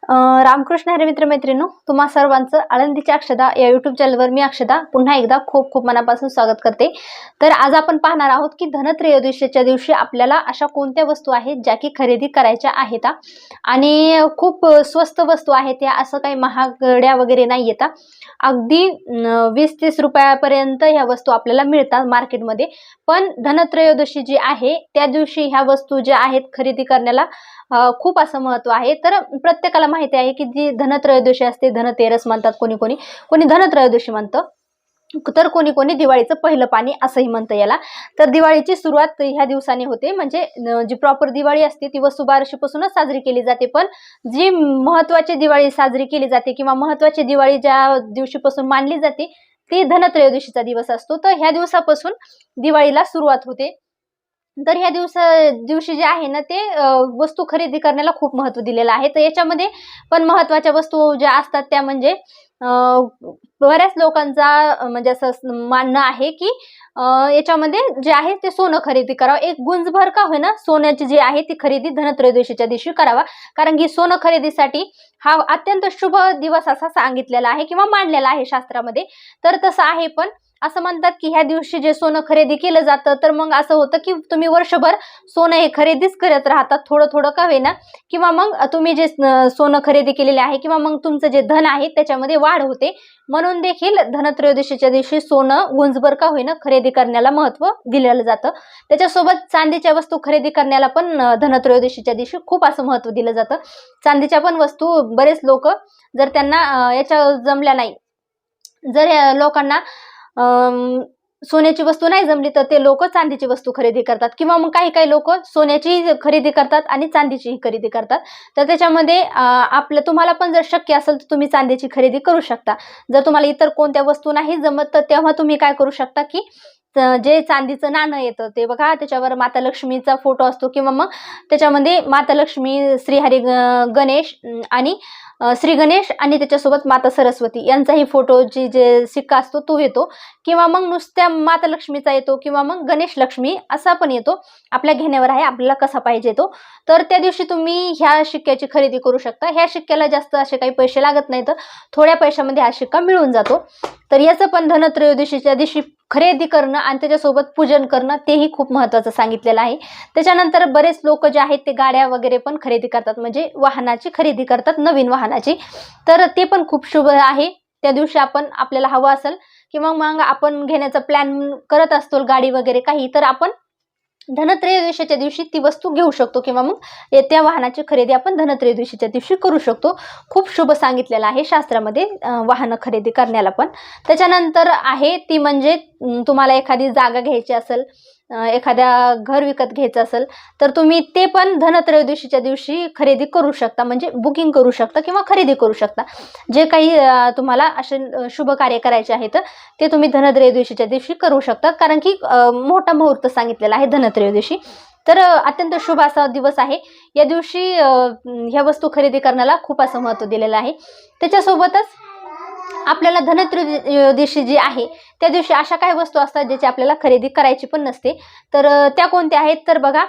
रामकृष्ण हरी मित्र मैत्रिणींनो, तुम्हा सर्वांचं आळंदीच्या अक्षदा या यूट्यूब चॅनलवर मी अक्षदा पुन्हा एकदा खूप खूप मनापासून स्वागत करते। तर आज आपण पाहणार आहोत की धनत्रयोदशीच्या दिवशी आपल्याला अशा कोणत्या वस्तू आहेत ज्या की खरेदी करायच्या आहेत आणि खूप स्वस्त वस्तू आहेत या, असं काही महागड्या वगैरे नाही येतात। अगदी 20-30 रुपयापर्यंत ह्या वस्तू आपल्याला मिळतात मार्केटमध्ये। पण धनत्रयोदशी जी आहे त्या दिवशी ह्या वस्तू ज्या आहेत खरेदी करण्याला खूप असं महत्त्व आहे। तर प्रत्येकाला माहिती आहे की जी धनत्रयोदशी असते, धनतेरस म्हणतात कोणी कोणी, कोणी धनत्रयोदशी म्हणतं, तर कोणी कोणी दिवाळीचं पहिलं पाणी असंही म्हणतं याला। तर दिवाळीची सुरुवात ह्या दिवसाने होते, म्हणजे जी प्रॉपर दिवाळी असते ती वसुबारशीपासूनच साजरी केली जाते। पण जी महत्त्वाची दिवाळी साजरी केली जाते किंवा महत्त्वाची दिवाळी ज्या दिवशीपासून मानली जाते ती धनत्रयोदशीचा दिवस असतो। तर ह्या दिवसापासून दिवाळीला सुरुवात होते। तर ह्या दिवशी जे आहे ना ते वस्तू खरेदी करण्याला खूप महत्त्व दिलेलं आहे। तर याच्यामध्ये पण महत्त्वाच्या वस्तू ज्या असतात त्या म्हणजे बऱ्याच लोकांचा म्हणजे असं मानणं आहे की याच्यामध्ये जे आहे ते सोनं खरेदी करावं। एक गुंजभर का होईना सोन्याची जी आहे ती खरेदी धनत्रयोदशीच्या दिवशी करावा, कारण की सोनं खरेदीसाठी हा अत्यंत शुभ दिवस असा सांगितलेला आहे किंवा मानलेला आहे शास्त्रामध्ये। तर तसं आहे, पण असं म्हणतात की ह्या दिवशी जे सोनं खरेदी केलं जातं तर मग असं होतं की तुम्ही वर्षभर सोनं हे खरेदीच करत राहतात थोडं थोडं का होईना, किंवा मग तुम्ही जे सोनं खरेदी केलेले आहे किंवा मग तुमचं जे धन आहे त्याच्यामध्ये वाढ होते। म्हणून देखील धनत्रयोदशीच्या दिवशी सोनं गुंजभर का होईना खरेदी करण्याला महत्त्व दिलेलं जातं। त्याच्यासोबत चांदीच्या वस्तू खरेदी करण्याला पण धनत्रयोदशीच्या दिवशी खूप असं महत्त्व दिलं जातं। चांदीच्या पण वस्तू बरेच लोक जर त्यांना याच्या जमल्या नाही, जर लोकांना सोन्याची वस्तू नाही जमली तर ते लोक चांदीची वस्तू खरेदी करतात, किंवा मग काही काही लोक सोन्याची खरेदी करतात आणि चांदीची खरेदी करतात। तर त्याच्यामध्ये तुम्हाला पण जर शक्य असेल तर तुम्ही चांदीची खरेदी करू शकता। जर तुम्हाला इतर कोणत्या वस्तू नाही जमत तर तेव्हा तुम्ही काय करू शकता की जे चांदीचं नाणं येतं ते बघा, त्याच्यावर माता लक्ष्मीचा फोटो असतो किंवा मग त्याच्यामध्ये माता लक्ष्मी, श्रीहरी गणेश आणि श्री गणेश आणि त्याच्यासोबत माता सरस्वती यांचाही फोटो जे सिक्का असतो तो येतो, किंवा मग नुसत्या माता लक्ष्मीचा येतो किंवा मग गणेश लक्ष्मी असा पण येतो, आपल्या घेण्यावर आहे आपल्याला कसा पाहिजे तो। तर त्या दिवशी तुम्ही ह्या शिक्क्याची खरेदी करू शकता। ह्या शिक्क्याला जास्त असे काही पैसे लागत नाहीत, थोड्या पैशामध्ये हा शिक्का मिळून जातो। तर याचं पण धनत्रयोदशीच्या दिवशी खरेदी करणं आणि त्याच्यासोबत पूजन करणं तेही खूप महत्त्वाचं सांगितलेलं आहे। त्याच्यानंतर बरेच लोक जे आहेत ते गाड्या वगैरे पण खरेदी करतात, म्हणजे वाहनाची खरेदी करतात, नवीन वाहनाची। तर ते पण खूप शुभ आहे। त्या दिवशी आपल्याला हवं असेल किंवा मग आपण घेण्याचा प्लॅन करत असतो गाडी वगैरे काही, तर आपण धनत्रयोदशीच्या दिवशी ती वस्तू घेऊ शकतो किंवा मग त्या वाहनाची खरेदी आपण धनत्रयोदशीच्या दिवशी करू शकतो। खूप शुभ सांगितलेलं आहे शास्त्रामध्ये वाहन खरेदी करण्याला पण। त्याच्यानंतर आहे ती म्हणजे तुम्हाला एखादी जागा घ्यायची असेल, एखाद्या घर विकत घ्यायचं असेल तर तुम्ही ते पण धनत्रयोदशीच्या दिवशी खरेदी करू शकता, म्हणजे बुकिंग करू शकता किंवा खरेदी करू शकता। जे काही तुम्हाला असे शुभ कार्य करायचे आहेत ते तुम्ही धनत्रयोदशीच्या दिवशी करू शकतात, कारण की मोठा मुहूर्त सांगितलेला आहे धनत्रयोदशी। तर अत्यंत शुभ असा दिवस आहे। या दिवशी ह्या वस्तू खरेदी करण्याला खूप असं महत्त्व दिलेलं आहे। त्याच्यासोबतच आपल्याला धनत्रयोदशी जी आहे त्या दिवशी अशा काही वस्तू असतात ज्याची आपल्याला खरेदी करायची पण नसते। तर त्या कोणत्या आहेत तर बघा,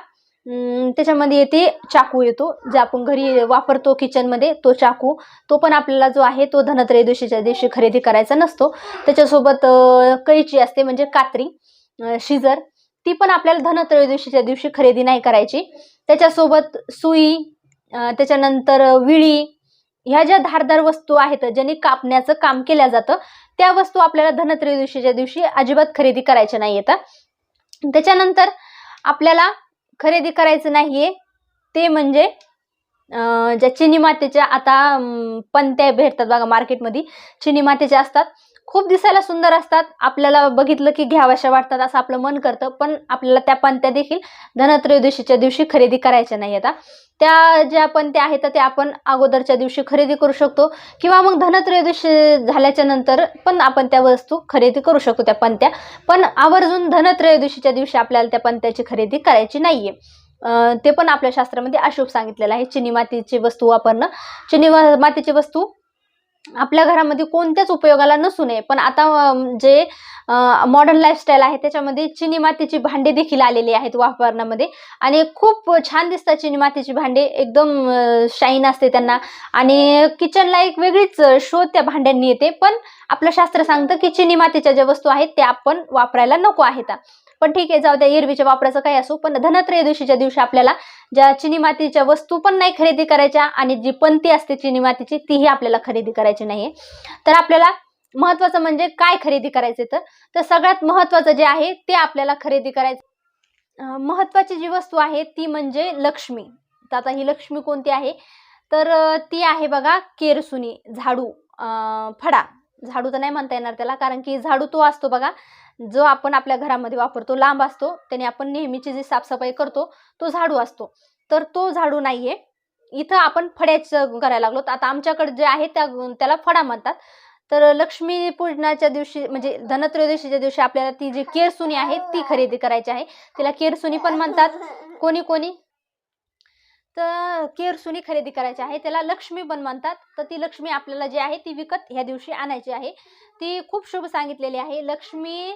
त्याच्यामध्ये येते चाकू येतो, जे आपण घरी वापरतो किचनमध्ये, तो चाकू तो पण आपल्याला जो आहे तो धनत्रयोदशीच्या दिवशी खरेदी करायचा नसतो। त्याच्यासोबत कैची असते म्हणजे कात्री, शिजर, ती पण आपल्याला धनत्रयोदशीच्या दिवशी खरेदी नाही करायची। त्याच्यासोबत सुई, त्याच्यानंतर विळी, ह्या ज्या धारदार वस्तू आहेत ज्यांनी कापण्याचं काम केलं जातं त्या वस्तू आपल्याला धनत्रयोदशीच्या दिवशी अजिबात खरेदी करायच्या नाही येतात। त्याच्यानंतर आपल्याला खरेदी करायचं नाहीये ते म्हणजे ज्या चिनी मातीच्या आता पंत्या भेटतात बघा मार्केटमध्ये, चिनी मातीच्या असतात, खूप दिसायला सुंदर असतात, आपल्याला बघितलं की घ्याव्याशा वाटतात असं आपलं मन करतं, पण आपल्याला त्या पंत्या देखील धनत्रयोदशीच्या दिवशी खरेदी करायच्या नाही येतात। त्या ज्या पंत्या आहेत त्या आपण अगोदरच्या दिवशी खरेदी करू शकतो किंवा मग धनत्रयोदशी झाल्याच्या नंतर पण आपण त्या वस्तू खरेदी करू शकतो त्या पंत्या, पण आवर्जून धनत्रयोदशीच्या दिवशी आपल्याला त्या पंत्याची खरेदी करायची नाहीये। ते पण आपल्या शास्त्रामध्ये अशुभ सांगितलेलं आहे चिनी मातीची वस्तू वापरणं। चिनी मातीची वस्तू आपल्या घरामध्ये कोणत्याच उपयोगाला नसू नये. पण आता जे मॉडर्न लाईफस्टाईल आहे त्याच्यामध्ये चिनी मातीची भांडी देखील आलेली आहेत वापरण्यामध्ये आणि खूप छान दिसतात चिनी मातीची भांडी, एकदम शाईन असते त्यांना आणि किचनला एक वेगळीच शोध त्या भांड्यांनी येते. पण आपलं शास्त्र सांगतं की चिनी मातीच्या ज्या वस्तू आहेत त्या आपण वापरायला नको आहेत. पण ठीक आहे, जाऊ द्या, एरवीच्या वापराचं काही असो. पण धनत्रयोदशीच्या दिवशी आपल्याला ज्या चिनी मातीच्या वस्तू पण नाही खरेदी करायच्या आणि जी पणती असते चिनी मातीची तीही आपल्याला खरेदी करायची नाहीये. तर आपल्याला महत्वाचं म्हणजे काय खरेदी करायचे, तर सगळ्यात महत्वाचं जे आहे ते आपल्याला खरेदी करायचं. महत्वाची जी वस्तू आहे ती म्हणजे लक्ष्मी. तर आता ही लक्ष्मी कोणती आहे, तर ती आहे बघा केरसुनी, झाडू, फडा. झाडू तर नाही म्हणता येणार त्याला, कारण की झाडू तो असतो बघा जो आपण आपल्या घरामध्ये वापरतो, लांब असतो, त्याने आपण नेहमीची जी साफसफाई करतो तो झाडू असतो. तर तो झाडू नाहीये, इथं आपण फड्याचं करायला लागलो. आता आमच्याकडे जे आहे त्याला फडा म्हणतात. तर लक्ष्मी पूजनाच्या दिवशी म्हणजे धनत्रयोदशीच्या दिवशी आपल्याला ती जी केरसुनी आहे ती खरेदी करायची आहे. तिला केरसुनी पण म्हणतात कोणी कोणी, तर केरसुनी खरेदी करायची आहे. त्याला लक्ष्मी पण म्हणतात. तर ती लक्ष्मी आपल्याला जी आहे ती विकत ह्या दिवशी आणायची आहे. ती खूप शुभ सांगितलेली आहे. लक्ष्मी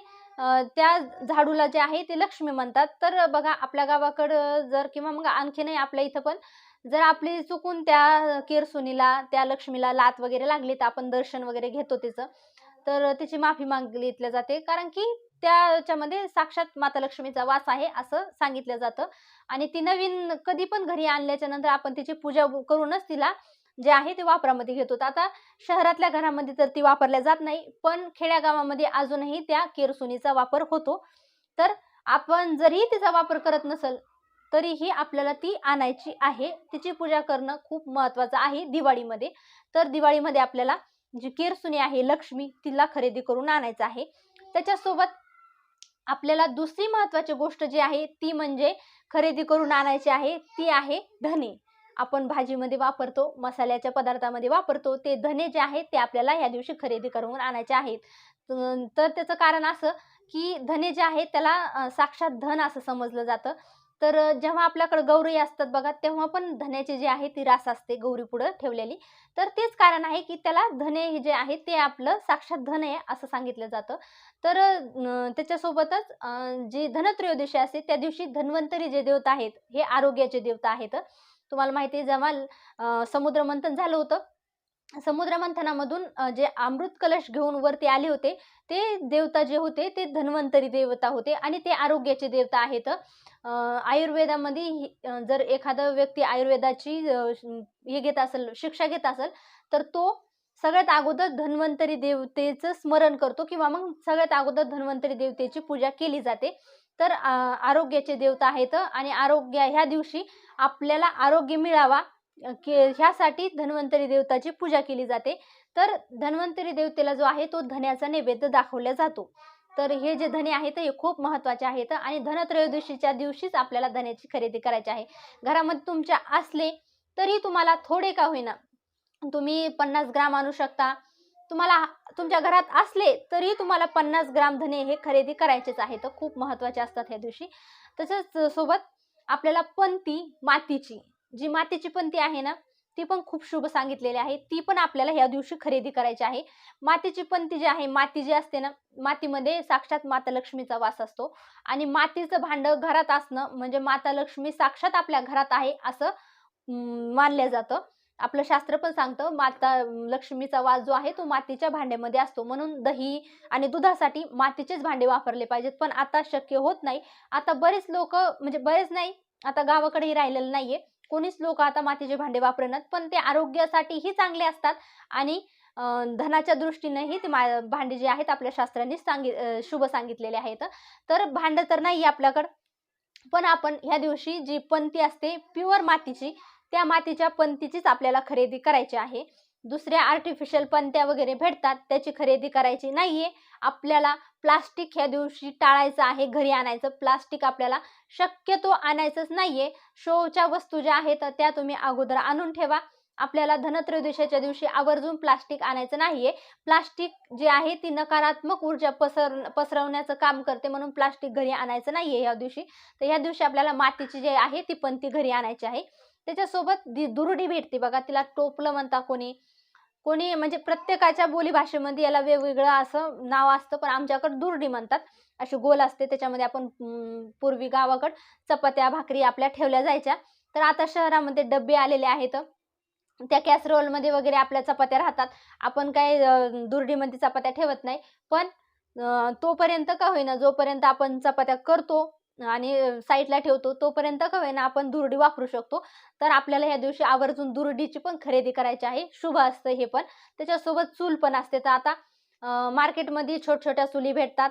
त्या झाडूला जे आहे ते लक्ष्मी म्हणतात. तर बघा आपल्या गावाकडं जर किंवा मग आणखीनही आपल्या इथं पण जर आपली चुकून त्या केरसुनीला, त्या लक्ष्मीला लात वगैरे लागली तर आपण दर्शन वगैरे घेतो तिचं. तर त्याची माफी मागितली जाते, कारण की त्याच्यामध्ये साक्षात माता लक्ष्मीचा वास आहे असं सांगितलं जातं. आणि ती नवीन कधी पण घरी आणल्याच्या नंतर आपण तिची पूजा करूनच तिला जे आहे ते वापरामध्ये घेतो. आता शहरातल्या घरामध्ये तर ती वापरल्या जात नाही, पण खेड्यागावामध्ये अजूनही त्या केरसुनीचा वापर होतो. तर आपण जरी तिचा वापर करत नसेल तरीही आपल्याला ती आणायची आहे. तिची पूजा करणं खूप महत्वाचं आहे दिवाळीमध्ये. तर दिवाळीमध्ये आपल्याला जी केरसुनी आहे लक्ष्मी तिला खरेदी करून आणायचं आहे. त्याच्यासोबत आपल्याला दुसरी महत्वाची गोष्ट जी आहे ती म्हणजे खरेदी करून आणायची आहे, ती आहे धने. आपण भाजीमध्ये वापरतो, मसाल्याच्या पदार्थामध्ये वापरतो, ते धने जे आहेत ते आपल्याला या दिवशी खरेदी करून आणायचे आहेत. तर त्याचं कारण असं की धने जे आहेत त्याला साक्षात धन असं समजलं जातं. तर जेव्हा आपल्याकडे गौरी असतात बघा तेव्हा पण धन्याची जी आहे ती रास असते गौरी पुढे ठेवलेली. तर तेच कारण आहे की त्याला धने हे जे आहे ते आपलं साक्षात धन आहे असं सांगितलं जातं. तर त्याच्यासोबतच जी धनत्रयोदशी असते त्या दिवशी धन्वंतरी जे देवता आहेत हे आरोग्याचे देवता आहेत. तुम्हाला माहिती आहे जेव्हा समुद्र मंथन झालं होतं, समुद्र मंथनामधून जे अमृत कलश घेऊन वरती आले होते ते देवता जे होते ते धन्वंतरी देवता होते आणि ते आरोग्याचे देवता आहेत. आयुर्वेदामध्ये जर एखादा व्यक्ती आयुर्वेदाची हे घेत असेल, शिक्षा घेत असेल, तर तो सगळ्यात अगोदर धन्वंतरी देवतेचं स्मरण करतो किंवा मग सगळ्यात अगोदर धन्वंतरी देवतेची पूजा केली जाते. तर आरोग्याचे देवता आहेत आणि ह्या दिवशी आपल्याला आरोग्य मिळावा ह्यासाठी धन्वंतरी देवताची पूजा केली जाते. तर धन्वंतरी देवतेला जो आहे तो धन्याचा नैवेद्य दाखवला जातो. तर हे जे धने आहेत हे खूप महत्वाचे आहेत आणि धनत्रयोदशीच्या दिवशीच आपल्याला धन्याची खरेदी करायची आहे. घरामध्ये तुमच्या असले तरी तुम्हाला थोडे का होईना तुम्ही 50 ग्राम आणू शकता. तुम्हाला तुमच्या घरात असले तरी तुम्हाला 50 ग्राम धने हे खरेदी करायचेच आहेत. खूप महत्वाचे असतात ह्या दिवशी. तसंच सोबत आपल्याला पणती मातीची, जी मातीची पणती आहे ना ती पण खूप शुभ सांगितलेली आहे. ती पण आपल्याला ह्या दिवशी खरेदी करायची आहे. मातीची पणती जी आहे, माती जी असते ना, मातीमध्ये साक्षात माता लक्ष्मीचा वास असतो आणि मातीचं भांडं घरात असणं म्हणजे माता लक्ष्मी साक्षात आपल्या घरात आहे असं मानलं जातं. आपलं शास्त्र पण सांगतं माता लक्ष्मीचा वास जो आहे तो मातीच्या भांड्यामध्ये असतो. म्हणून दही आणि दुधासाठी मातीचेच भांडे वापरले पाहिजेत. पण आता शक्य होत नाही. आता बरेच लोक म्हणजे बरेच नाही, आता गावाकडेही राहिलेलं नाहीये. कोणीच लोक आता मातीचे भांडे वापरणार, पण ते आरोग्यासाठीही चांगले असतात आणि धनाच्या दृष्टीनेही ते भांडे जे आहेत आपल्या शास्त्रांनी शुभ सांगितलेले आहेत. तर भांड तर नाही आपल्याकडं, पण आपण ह्या दिवशी जी पणती असते प्युअर मातीची, त्या मातीच्या पणतीचीच आपल्याला खरेदी करायची आहे. दुसऱ्या आर्टिफिशियल पणत्या वगैरे भेटतात त्याची खरेदी करायची नाहीये. आपल्याला प्लास्टिक ह्या दिवशी टाळायचं आहे, घरी आणायचं. प्लास्टिक आपल्याला शक्यतो आणायचंच नाहीये. शोच्या वस्तू ज्या आहेत त्या तुम्ही अगोदर आणून ठेवा. आपल्याला धनत्रयोदशीच्या दिवशी आवर्जून प्लास्टिक आणायचं नाहीये. प्लास्टिक जे आहे ती नकारात्मक ऊर्जा पसरवण्याचं काम करते, म्हणून प्लास्टिक घरी आणायचं नाहीये या दिवशी. तर ह्या दिवशी आपल्याला मातीची जी आहे ती पणती घरी आणायची आहे. त्याच्यासोबत दुरुडी भेटते बघा, तिला टोपलं म्हणता कोणी, कोणी म्हणजे प्रत्येकाच्या बोलीभाषेमध्ये याला वेगवेगळं असं नाव असतं, पण आमच्याकडे दुर्डी म्हणतात. अशी गोल असते, त्याच्यामध्ये आपण पूर्वी गावाकडं चपात्या भाकरी आपल्या ठेवल्या जायच्या. तर आता शहरामध्ये डब्बे आलेले आहेत. त्या कॅसरोलमध्ये वगैरे आपल्या चपात्या राहतात. आपण काय दुर्डीमध्ये चपात्या ठेवत नाही. पण तोपर्यंत का होईना, जोपर्यंत आपण चपात्या करतो आणि साईडला ठेवतो, तोपर्यंत का होईना आपण दुर्डी वापरू शकतो. तर आपल्याला ह्या दिवशी आवर्जून दुर्डीची पण खरेदी करायची आहे. शुभ असतं हे पण. त्याच्यासोबत चूल पण असते. तर आता मार्केटमध्ये छोट्या-छोट्या चुली भेटतात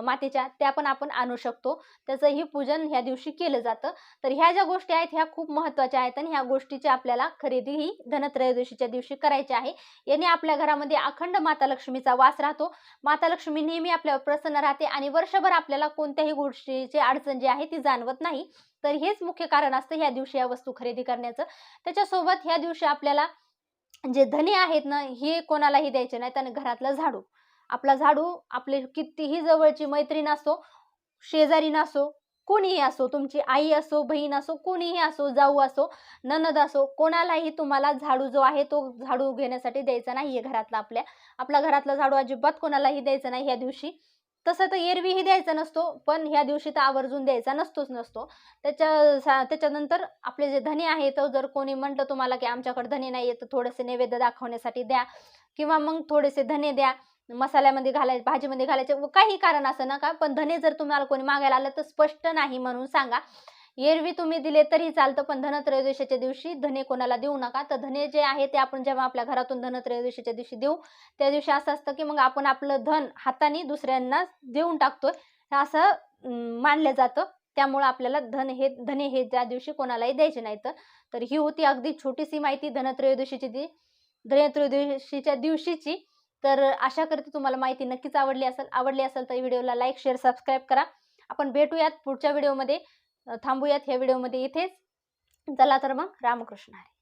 मातीच्या, त्या पण आपण आणू शकतो. त्याचंही पूजन ह्या दिवशी केलं जातं. तर ह्या ज्या गोष्टी आहेत ह्या खूप महत्त्वाच्या आहेत आणि ह्या गोष्टीची आपल्याला खरेदी ही धनत्रयोदशीच्या दिवशी करायची आहे. याने आपल्या घरामध्ये अखंड माता लक्ष्मीचा वास राहतो. माता लक्ष्मी नेहमी आपल्यावर प्रसन्न राहते आणि वर्षभर आपल्याला कोणत्याही गोष्टीची अडचण जी आहे ती जाणवत नाही. तर हेच मुख्य कारण असतं ह्या दिवशी या वस्तू खरेदी करण्याचं. त्याच्यासोबत ह्या दिवशी आपल्याला जे धने आहेत ना, हे कोणालाही द्यायचे नाहीत आणि घरातलं झाडू. आपला झाडू आपली कितीही जवळची मैत्रीण असो, शेजारीण असो, कोणीही असो, तुमची आई असो, बहीण असो, कोणीही असो, जाऊ असो, नणंद असो, कोणालाही तुम्हाला झाडू जो आहे तो झाडू घेण्यासाठी द्यायचा नाहीये घरातला आपल्या. आपला घरातला झाडू अजिबात कोणालाही द्यायचा नाही ह्या दिवशी. तसं तर एरवीही द्यायचा नसतो, पण ह्या दिवशी तर आवर्जून द्यायचा नसतो. त्याच्यानंतर आपले जे धने आहेत, जर कोणी म्हटलं तुम्हाला की आमच्याकडे धने नाहीये, तर थोडेसे नैवेद्य दाखवण्यासाठी द्या किंवा मग थोडेसे धने द्या. मसाल्यामध्ये घालायचे, भाजीमध्ये घालायचे, काही कारण असं नका. पण धने जर तुम्हाला कोणी मागायला आलं तर स्पष्ट नाही म्हणून सांगा. एरवी तुम्ही दिले तरी चालतं, पण धनत्रयोदशीच्या दिवशी धने कोणाला देऊ नका. तर धने जे आहे ते आपण जेव्हा आपल्या घरातून धनत्रयोदशीच्या दिवशी देऊ, त्या दिवशी असं असतं की मग आपण आपलं धन हाताने दुसऱ्यांना देऊन टाकतोय, असं मानलं जातं. त्यामुळं आपल्याला धने हे त्या दिवशी कोणालाही द्यायचे नाहीत. तर ही होती अगदी छोटीशी माहिती धनत्रयोदशीच्या दिवशीची. तर आशा करते तुम्हाला माहिती नक्कीच आवडली असेल. आवडली असेल तर व्हिडिओला लाईक, शेअर, सबस्क्राईब करा. आपण भेटूयात पुढच्या व्हिडिओमध्ये. थांबूयात ह्या व्हिडिओमध्ये इथेच. चला तर मग रामकृष्ण हरी.